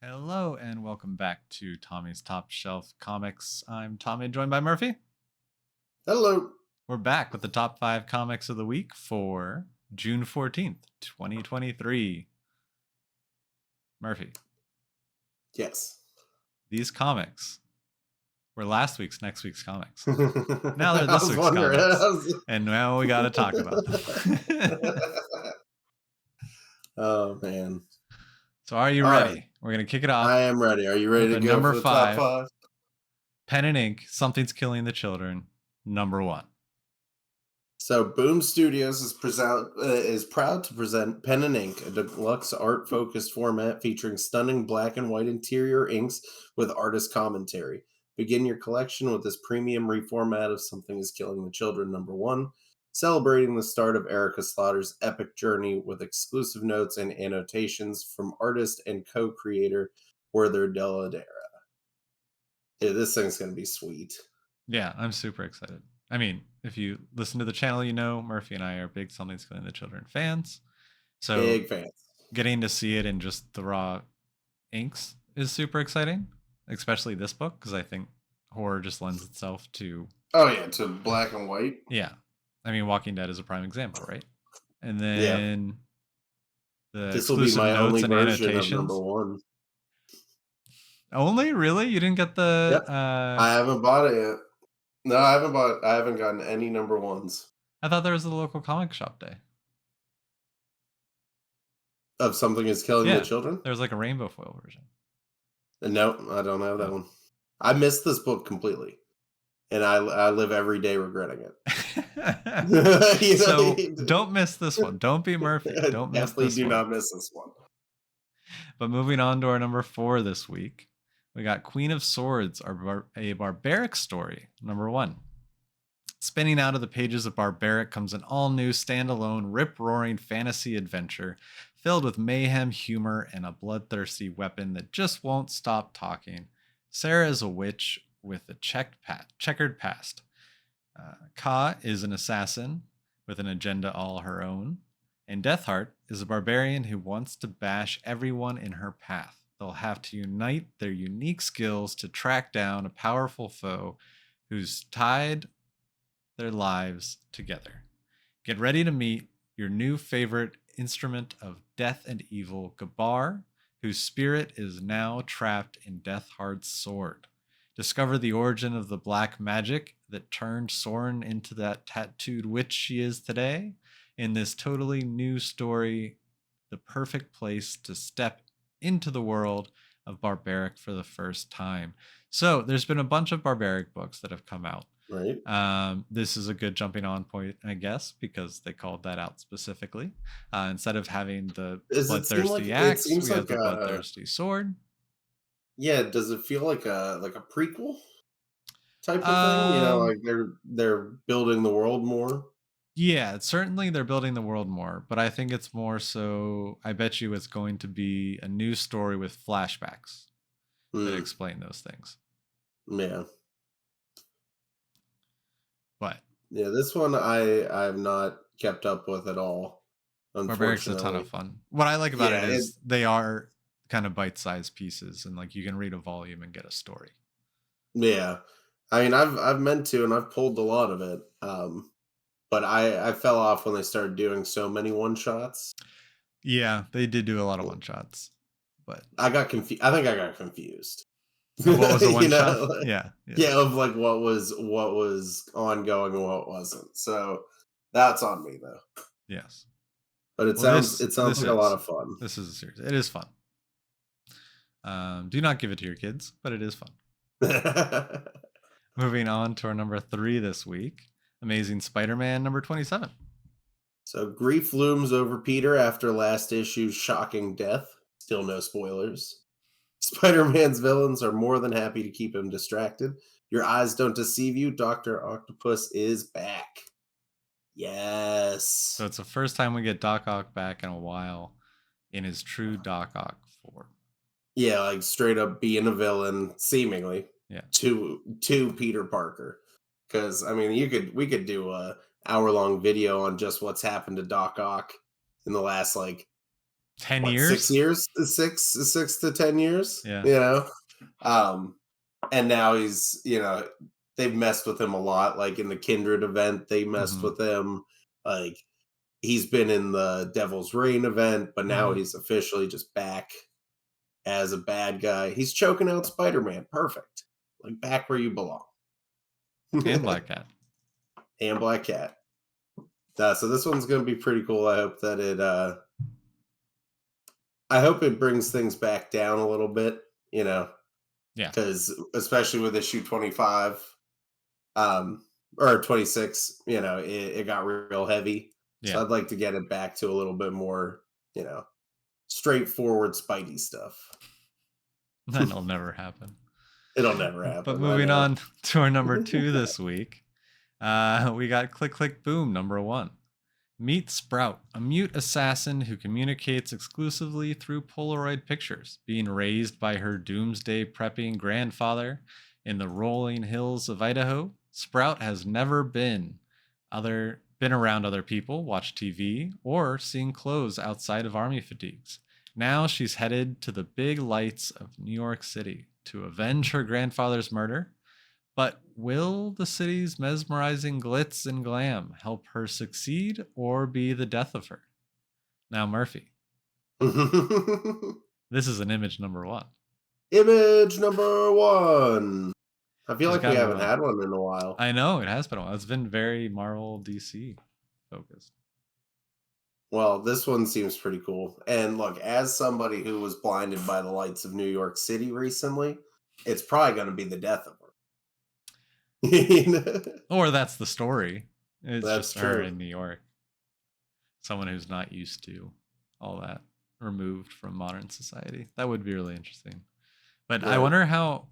Hello and welcome back to Tommy's Top Shelf Comics. I'm Tommy, joined by Murphy. Hello. We're back with the top 5 comics of the week for June 14th, 2023. Murphy, Yes. these comics were last week's next week's comics. Now Now they're this week's comics. And now we got to talk about them. Oh, man. So are you All ready? right. We're going to kick it off. I am ready. Are you ready to with go number for the 5, top 5? Pen and Ink, Something's Killing the Children, number 1. So Boom Studios is proud to present Pen and Ink, a deluxe art-focused format featuring stunning black and white interior inks with artist commentary. Begin your collection with this premium reformat of Something is Killing the Children, number 1, celebrating the start of Erica Slaughter's epic journey with exclusive notes and annotations from artist and co-creator Werther Deladera. Yeah, this thing's going to be sweet. Yeah, I'm super excited. I mean, if you listen to the channel, you know Murphy and I are big Something's Killing the Children fans. So Big fans. getting to see it in just the raw inks is super exciting, especially this book, because I think horror just lends itself to... Oh, yeah, to black and white. Yeah. I mean, Walking Dead is a prime example, right? And then the This will be exclusive my notes only and version of annotations. number 1. Only? Really? You didn't get the... Yep. I haven't bought it yet. No, I haven't gotten any number 1s. I thought there was a local comic shop day. Of Something is Killing the Children? There's like a rainbow foil version. No, I don't have that one. I missed this book completely. And I live every day regretting it. So don't miss this one. Don't be Murphy. Don't miss Definitely this do one. not miss this one. But moving on to our number 4 this week, we got Queen of Swords, a Barbaric story, number 1. Spinning out of the pages of Barbaric comes an all-new, standalone, rip-roaring fantasy adventure filled with mayhem, humor, and a bloodthirsty weapon that just won't stop talking. Sarah is a witch with a checkered past. Ka is an assassin with an agenda all her own. And Deathheart is a barbarian who wants to bash everyone in her path. They'll have to unite their unique skills to track down a powerful foe who's tied their lives together. Get ready to meet your new favorite instrument of death and evil, Gabar, whose spirit is now trapped in Deathheart's sword. Discover the origin of the black magic that turned Soren into that tattooed witch she is today in this totally new story, the perfect place to step into the world of Barbaric for the first time. So there's been a bunch of Barbaric books that have come out. Right. This is a good jumping on point, I guess, because they called that out specifically. Instead of having the bloodthirsty axe, we have the bloodthirsty sword. Yeah, does it feel like a prequel type of thing? You know, like they're building the world more. Yeah, certainly they're building the world more, but I think it's more so, I bet you it's going to be a new story with flashbacks that explain those things. Yeah. But yeah, this one I have not kept up with at all. Barbaric's a ton of fun. What I like about it is they are kind of bite-sized pieces, and like you can read a volume and get a story. Yeah. I mean, I've meant to, and I've pulled a lot of it. But I fell off when they started doing so many one-shots. Yeah, they did do a lot of one-shots, but I got confused. I think I got confused. What was a one-shot? Yeah, of like what was ongoing and what wasn't. So that's on me though. Yes, but it sounds like a lot of fun. This is a series. It is fun. Do not give it to your kids, but it is fun. Moving on to our number 3 this week, Amazing Spider-Man number 27. So grief looms over Peter after last issue's shocking death. Still no spoilers. Spider-Man's villains are more than happy to keep him distracted. Your eyes don't deceive you. Dr. Octopus is back. Yes. So it's the first time we get Doc Ock back in a while in his true Doc Ock form. Yeah, like straight up being a villain, seemingly. Yeah. To Peter Parker. Because I mean, we could do a hour-long video on just what's happened to Doc Ock in the last like 10 what, 6 years? years, 6 to 10 years, Yeah. you know. Um, and now he's, they've messed with him a lot. Like in the Kindred event, they messed Mhm. with him. Like he's been in the Devil's Reign event, but now Mhm. he's officially just back as a bad guy. He's choking out Spider-Man. Perfect. Like back where you belong. And Black Cat. And Black Cat. So this one's gonna be pretty cool. I hope it brings things back down a little bit, Yeah. because especially with issue 25, um, or 26, it got real heavy. So Yeah. I'd like to get it back to a little bit more, straightforward Spidey stuff. That'll never happen. It'll never But happen. I moving know. on to our number 2 this week, we got Click Click Boom number 1. Meet Sprout, a mute assassin who communicates exclusively through Polaroid pictures, being raised by her doomsday prepping grandfather in the rolling hills of Idaho. Sprout has never been around other people, watched TV, or seen clothes outside of army fatigues. Now she's headed to the big lights of New York City to avenge her grandfather's murder. But will the city's mesmerizing glitz and glam help her succeed or be the death of her? Now, Murphy, this is an image number 1. Image number one. I feel She's like we got haven't had one in a while. I know it has been a while. It's been very Marvel DC focused. Well, this one seems pretty cool. And look, as somebody who was blinded by the lights of New York City recently, it's probably going to be the death of her. Or that's the story. It's That's just her true. in New York. Someone who's not used to all that, removed from modern society. That would be really interesting. But I Right. wonder how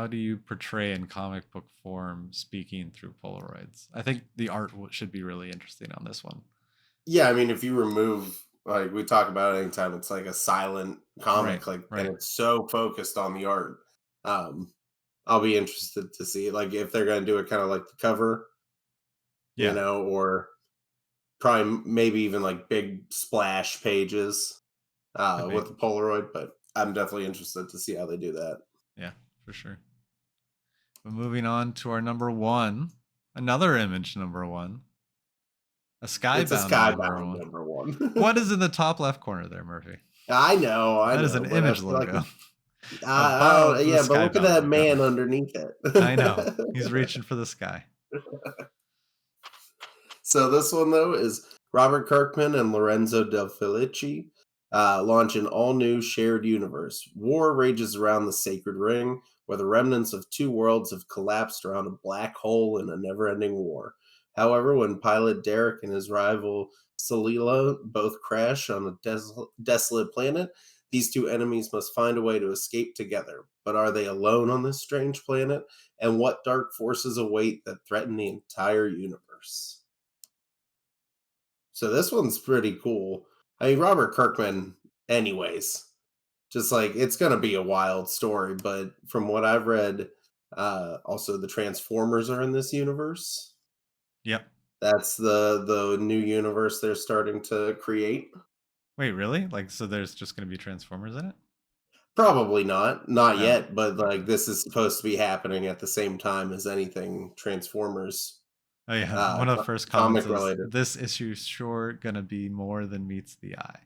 do you portray in comic book form speaking through Polaroids? I think the art should be really interesting on this one. Yeah, I mean, if you remove, like we talk about it anytime, it's like a silent Right, comic, like, and right. it's so focused on the art. Um, I'll be interested to see, like, if they're going to do it kind of like the cover, Yeah, or probably maybe even like big splash pages could be. with the Polaroid. But I'm definitely interested to see how they do that. Yeah, for sure. But moving on to our number 1, another image number 1, a It's a skybound number skybound 1. number one. What is in the top left corner there, Murphy? I That is an know, but I image feel like logo above the yeah, but look at skybound that logo. man underneath I know. it. He's reaching for the sky. So this one though is Robert Kirkman and Lorenzo Del Felici launch an all-new shared universe. War rages around the Sacred Ring, where the remnants of two worlds have collapsed around a black hole in a never-ending war. However, when pilot Derek and his rival Salila both crash on a desolate planet, these two enemies must find a way to escape together. But are they alone on this strange planet? And what dark forces await that threaten the entire universe? So this one's pretty cool. I mean, Robert Kirkman, anyways, just like it's gonna be a wild story. But from what I've read, also the Transformers are in this universe. Yep. That's the new universe they're starting to create. Wait, really? Like, so there's just going to be Transformers in it? Probably not Oh, yet, but like okay. this is supposed to be happening at the same time as anything Transformers Oh, yeah. One of the first comments comic is related. this issue's sure going to be more than meets the eye.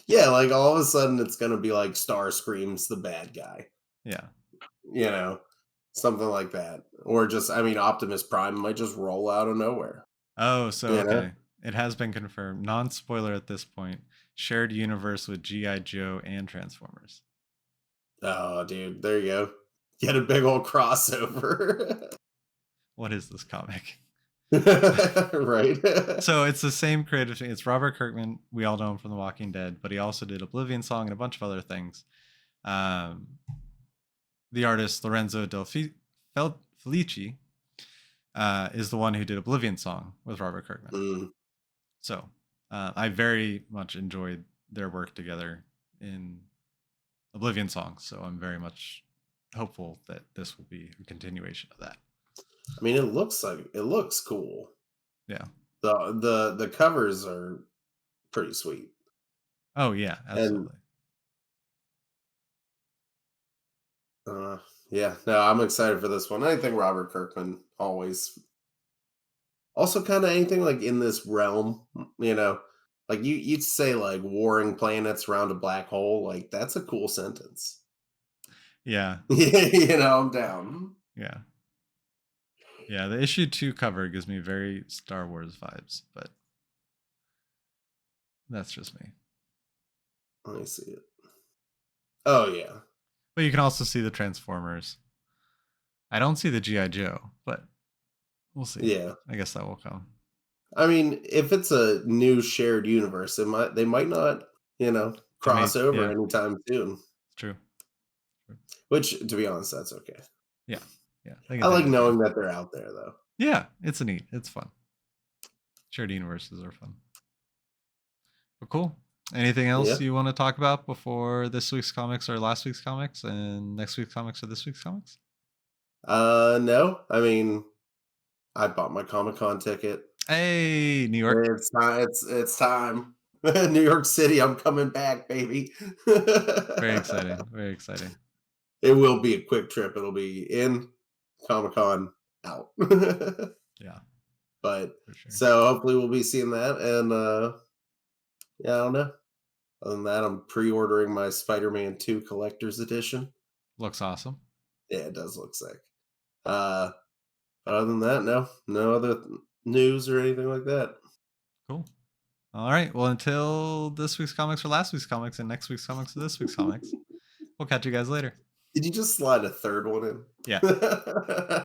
Yeah, like all of a sudden it's gonna be like Starscream's the bad guy. Yeah. You know, something like that. Or just, I mean, Optimus Prime might just roll out of nowhere. Oh, so You know? okay. It has been confirmed. Non spoiler at this point. Shared universe with G.I. Joe and Transformers. Oh, dude, there you go. Get a big old crossover. What is this comic? Right. So it's the same creative team. It's Robert Kirkman. We all know him from The Walking Dead, but he also did Oblivion Song and a bunch of other things. Um, the artist Lorenzo Felici is the one who did Oblivion Song with Robert Kirkman. Mm. So I very much enjoyed their work together in Oblivion Song. So I'm very much hopeful that this will be a continuation of that. I mean, it looks cool. Yeah. The covers are pretty sweet. Oh yeah, And absolutely. uh, yeah, no, I'm excited for this one. I think Robert Kirkman always also kind of anything like in this realm, like you'd say like warring planets around a black hole. Like that's a cool sentence. Yeah, I'm down. yeah, yeah. The issue 2 cover gives me very Star Wars vibes, but that's just me. Let me see it. Oh yeah, But you can also see the Transformers. I don't see the GI Joe, but we'll see. yeah. I guess that will come. I mean, if it's a new shared universe, they might not, It may, cross over yeah, anytime soon. it's true. True. Which, to be honest, that's okay. Yeah, yeah. They I can take like their time. knowing that they're out there, though. Yeah, it's neat. It's fun. Shared universes are fun. But cool. Anything else Yeah. you want to talk about before this week's comics or last week's comics and next week's comics or this week's comics? No. I mean, I bought my Comic Con ticket. Hey, New York. It's time. It's time. New York City, I'm coming back, baby. Very exciting. Very exciting. It will be a quick trip. It'll be in Comic Con out. Yeah, But for sure. so hopefully we'll be seeing that. And yeah, I don't know. Other than that, I'm pre-ordering my Spider-Man 2 collector's edition. Looks awesome. Yeah, it does look sick. Uh, other than that, no other news or anything like that. Cool. All right. Well, until this week's comics or last week's comics and next week's comics or this week's comics, we'll catch you guys later. Did you just slide a third one Yeah. in?